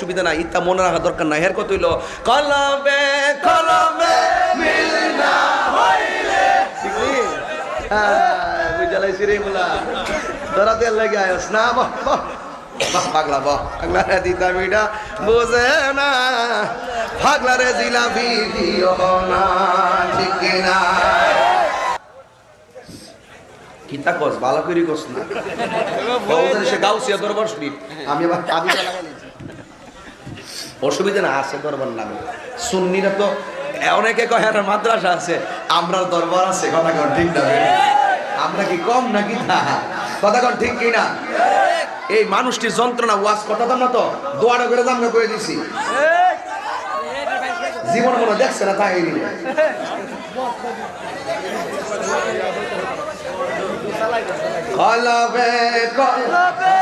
সুবিধা নাই, ইতা মনে রাখা দরকার নাই। হের কত হইল কলবে কলবে মিল না হইলে ঠিক নি? বুঝালাইছি রে মুলা, তোরা তেল লাগে আয়স না। বাহ বাহ বাহ, পাগলা বাহ, পাগলা রে দিতা মিঠা বোঝে না, পাগলা রে জিলাপি দিও না, ঠিক কিনা? কিতা কস ভালো করে কস না, সে গাউসিয়া দরবার শরীফ, আমি আবার কাবিলা লাগাই নিয়েছি। অসুবিধা না আছে দরবার নামে, সুন্নিরা তো অনেকে কয় আর মাদ্রাসা আছে, আমরা দরবার আছে। কথা কন ঠিক না? আমরা কি কম নাকি? কথা কন ঠিক কিনা? এই মানুষটির যন্ত্রণা ওয়াজ করতাম না তো, দোয়াটা করে দামটা করে দিছি। জীবন মনে দেখছে না তাই কলবে কলবে